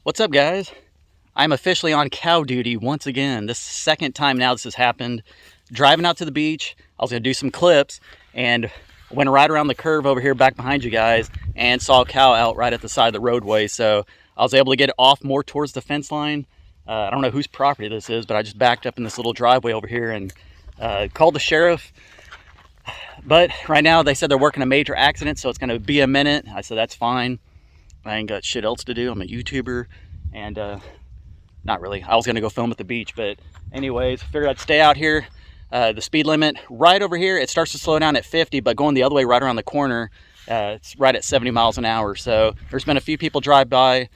What's up, guys? I'm officially on cow duty once again. This is the second time now this has happened. Driving out to the beach, I was gonna do some clips and went right around the curve over here back behind you guys and saw a cow out right at the side of the roadway. So I was able to get it off more towards the fence line. I don't know whose property this is, but I just backed up in this little driveway over here and called the sheriff. But right now they said they're working a major accident, so it's gonna be a minute. I said that's fine. I ain't got shit else to do. I'm a YouTuber, and not really. I was gonna go film at the beach, but anyways, figured I'd stay out here. The speed limit right over here, it starts to slow down at 50, but going the other way right around the corner, it's right at 70 miles an hour. So there's been a few people drive by.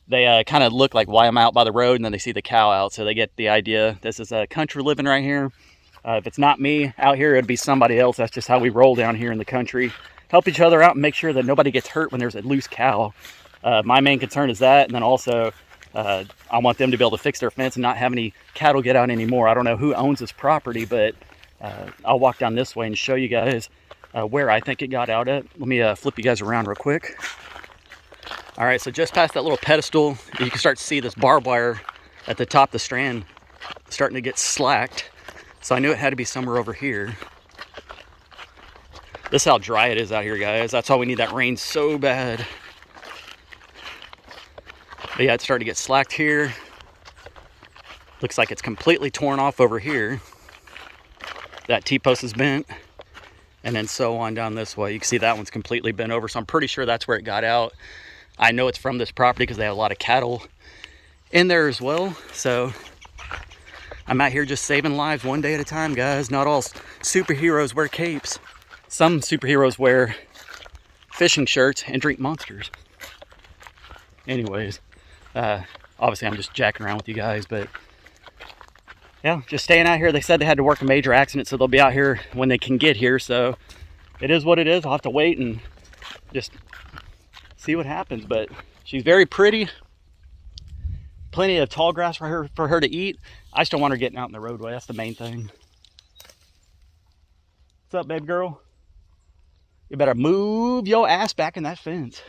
They kind of look like why I'm out by the road, and then they see the cow out, so they get the idea. This is a country living right here. If it's not me out here, it'd be somebody else. That's just how we roll down here in the country. Help each other out and make sure that nobody gets hurt when there's a loose cow. My main concern is that, and then also I want them to be able to fix their fence and not have any cattle get out anymore. I don't know who owns this property, but I'll walk down this way and show you guys where I think it got out at. Let me flip you guys around real quick. All right, so just past that little pedestal, you can start to see this barbed wire at the top of the strand starting to get slacked. So I knew it had to be somewhere over here. This is how dry it is out here, guys. That's why we need that rain so bad. But yeah, it's starting to get slacked here. Looks like it's completely torn off over here. That T-post is bent. And then so on down this way. You can see that one's completely bent over. So I'm pretty sure that's where it got out. I know it's from this property because they have a lot of cattle in there as well. So I'm out here just saving lives one day at a time, guys. Not all superheroes wear capes. Some superheroes wear fishing shirts and drink Monsters. Anyways, obviously I'm just jacking around with you guys, but yeah, just staying out here. They said they had to work a major accident, so they'll be out here when they can get here. So it is what it is. I'll have to wait and just see what happens. But she's very pretty. Plenty of tall grass for her to eat. I just don't want her getting out in the roadway. That's the main thing. What's up, baby girl? You better move your ass back in that fence.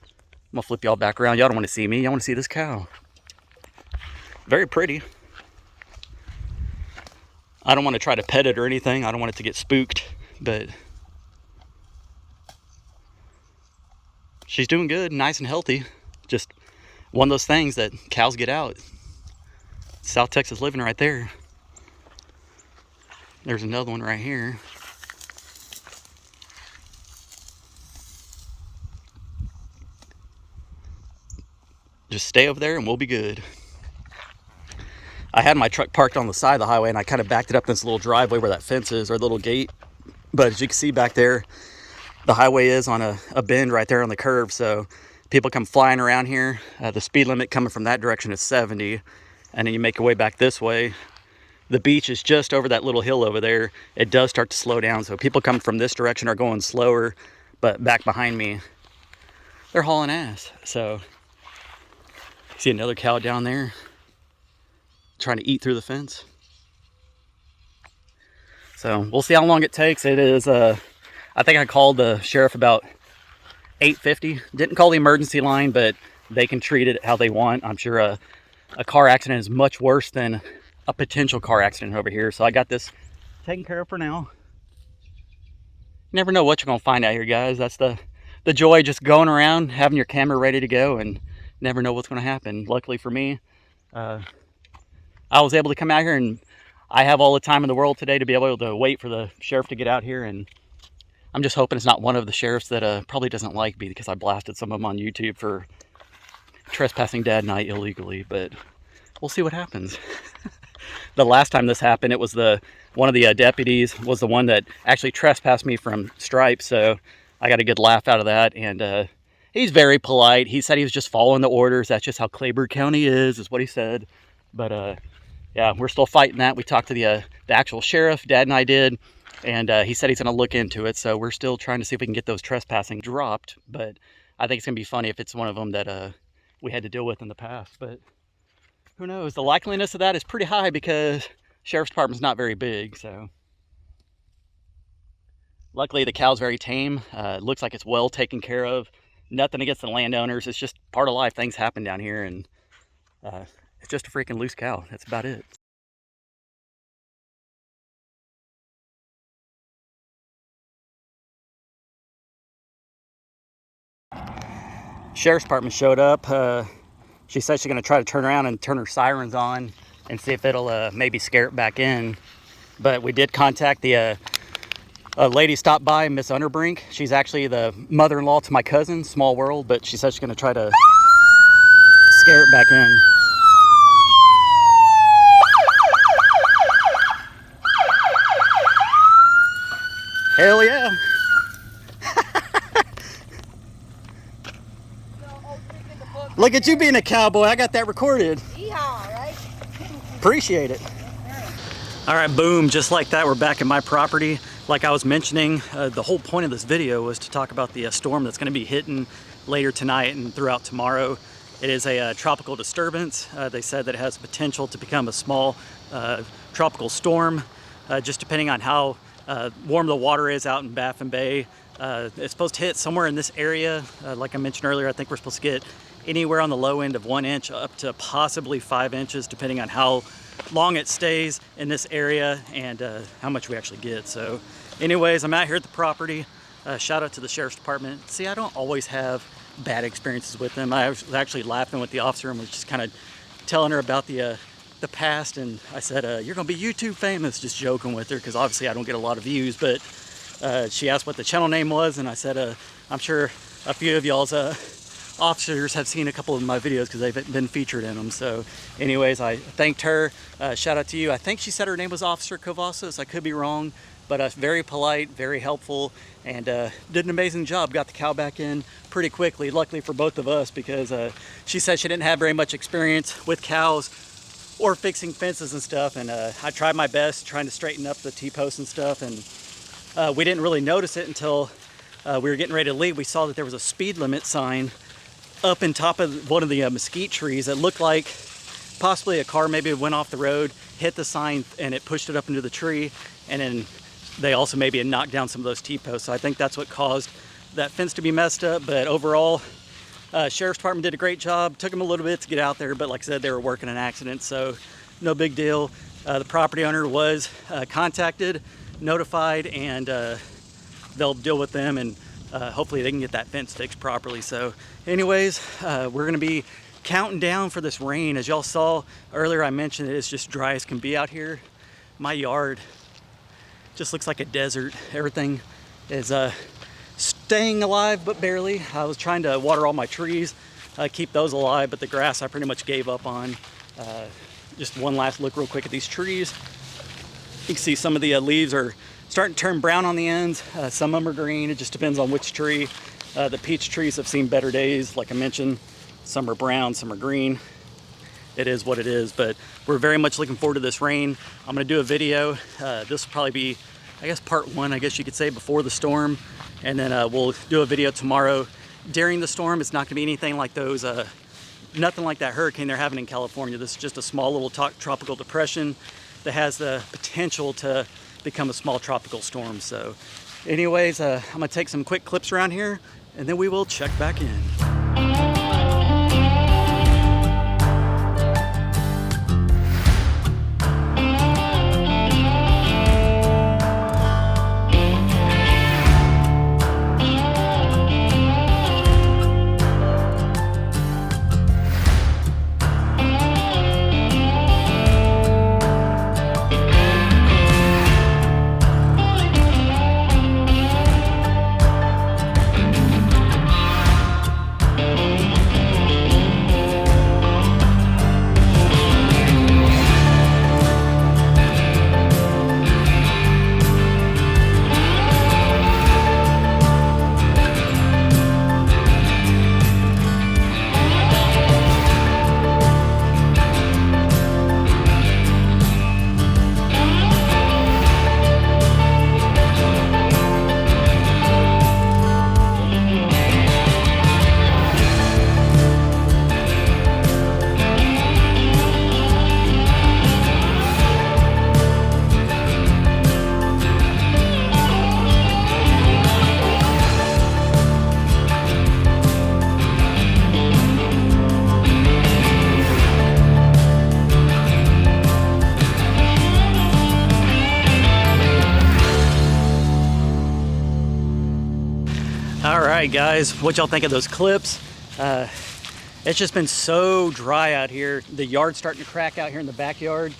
I'm gonna flip y'all back around. Y'all don't want to see me. Y'all want to see this cow. Very pretty. I don't want to try to pet it or anything. I don't want it to get spooked, but she's doing good, nice and healthy. Just one of those things that cows get out. South Texas living right there. There's another one right here. Just stay over there and we'll be good. I had my truck parked on the side of the highway and I kind of backed it up this little driveway where that fence is, or little gate. But as you can see back there, the highway is on a bend right there on the curve. So people come flying around here. The speed limit coming from that direction is 70. And then you make your way back this way. The beach is just over that little hill over there. It does start to slow down. So people come from this direction are going slower, but back behind me, they're hauling ass. So see another cow down there trying to eat through the fence. So we'll see how long it takes. It is, I think I called the sheriff about 8:50. Didn't call the emergency line, but they can treat it how they want. I'm sure a car accident is much worse than a potential car accident over here. So I got this taken care of for now. You never know what you're gonna find out here, guys. That's the joy, just going around, having your camera ready to go, and never know what's gonna happen. Luckily for me, I was able to come out here, and I have all the time in the world today to be able to wait for the sheriff to get out here. And I'm just hoping it's not one of the sheriffs that probably doesn't like me because I blasted some of them on YouTube for trespassing dad night illegally, but we'll see what happens. The last time this happened, it was one of the deputies was the one that actually trespassed me from Stripes, so I got a good laugh out of that. And he's very polite. He said he was just following the orders. That's just how Claiborne County is what he said. But yeah, we're still fighting that. We talked to the actual sheriff, Dad and I did, and he said he's going to look into it. So we're still trying to see if we can get those trespassing dropped. But I think it's going to be funny if it's one of them that we had to deal with in the past. But who knows? The likeliness of that is pretty high because sheriff's department's not very big. So luckily the cow's very tame. It looks like it's well taken care of. Nothing against the landowners. It's just part of life. Things happen down here, and It's just a freaking loose cow. That's about it. Sheriff's department showed up. She said she's going to try to turn around and turn her sirens on and see if it'll maybe scare it back in. But we did contact the a lady stopped by, Miss Underbrink. She's actually the mother-in-law to my cousin, small world, but she said she's going to try to scare it back in. Hell yeah. Look at you being a cowboy. I got that recorded. Yeehaw, right? Appreciate it. All right, boom, just like that, we're back at my property. Like I was mentioning, the whole point of this video was to talk about the storm that's going to be hitting later tonight and throughout tomorrow. It is a tropical disturbance. They said that it has potential to become a small tropical storm, just depending on how warm the water is out in Baffin Bay. It's supposed to hit somewhere in this area. Like I mentioned earlier, I think we're supposed to get anywhere on the low end of 1 inch up to possibly 5 inches, depending on how long it stays in this area and how much we actually get. So anyways, I'm out here at the property. Shout out to the Sheriff's Department. See, I don't always have bad experiences with them. I was actually laughing with the officer and was just kind of telling her about the past, and I said, you're gonna be YouTube famous, just joking with her, because obviously I don't get a lot of views. But she asked what the channel name was, and I said, I'm sure a few of y'all's officers have seen a couple of my videos because they've been featured in them. So anyways, I thanked her. Shout out to you. I think she said her name was Officer Cavazos. I could be wrong, but very polite, very helpful, and did an amazing job. Got the cow back in pretty quickly, luckily for both of us, because she said she didn't have very much experience with cows or fixing fences and stuff, and I tried my best trying to straighten up the T-posts and stuff, and we didn't really notice it until we were getting ready to leave. We saw that there was a speed limit sign up in top of one of the mesquite trees. It looked like possibly a car maybe went off the road, hit the sign, and it pushed it up into the tree, and then they also maybe had knocked down some of those T-posts. So I think that's what caused that fence to be messed up. But overall, Sheriff's Department did a great job. Took them a little bit to get out there, but like I said, they were working an accident, so no big deal. The property owner was contacted, notified, and they'll deal with them, and hopefully they can get that fence fixed properly. So anyways, we're gonna be counting down for this rain. As y'all saw earlier, I mentioned it's just dry as can be out here. My yard just looks like a desert. Everything is staying alive, but barely. I was trying to water all my trees, keep those alive, but the grass I pretty much gave up on. Just one last look real quick at these trees. You can see some of the leaves are starting to turn brown on the ends. Some of them are green. It just depends on which tree. The peach trees have seen better days, like I mentioned. Some are brown, some are green. It is what it is, but we're very much looking forward to this rain. I'm gonna do a video. This will probably be, I guess, part one, I guess you could say, before the storm. And then we'll do a video tomorrow during the storm. It's not gonna be anything like those, nothing like that hurricane they're having in California. This is just a small little tropical depression that has the potential to become a small tropical storm. So anyways, I'm gonna take some quick clips around here, and then we will check back in. right, guys, what y'all think of those clips? It's just been so dry out here. The yard's starting to crack out here in the backyard.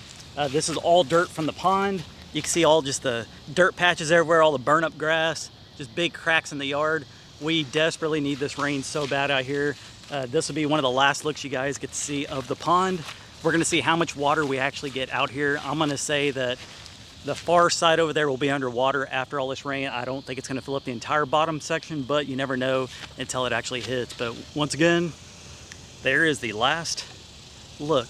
This is all dirt from the pond. You can see all just the dirt patches everywhere, all the burn up grass, just big cracks in the yard. We desperately need this rain so bad out here. This will be one of the last looks you guys get to see of the pond. We're gonna see how much water we actually get out here. I'm gonna say that the far side over there will be underwater after all this rain. I don't think it's gonna fill up the entire bottom section, but you never know until it actually hits. But once again, there is the last look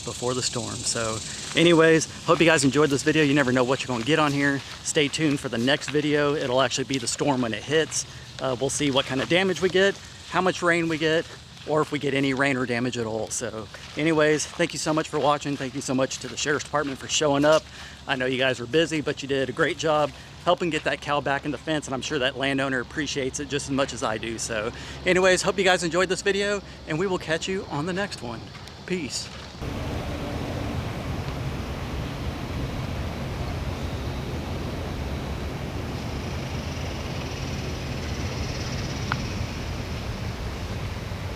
before the storm. So anyways, hope you guys enjoyed this video. You never know what you're gonna get on here. Stay tuned for the next video. It'll actually be the storm when it hits. We'll see what kind of damage we get, how much rain we get, or if we get any rain or damage at all. So anyways, thank you so much for watching. Thank you so much to the Sheriff's Department for showing up. I know you guys were busy, but you did a great job helping get that cow back in the fence, and I'm sure that landowner appreciates it just as much as I do. So anyways, hope you guys enjoyed this video, and we will catch you on the next one. Peace.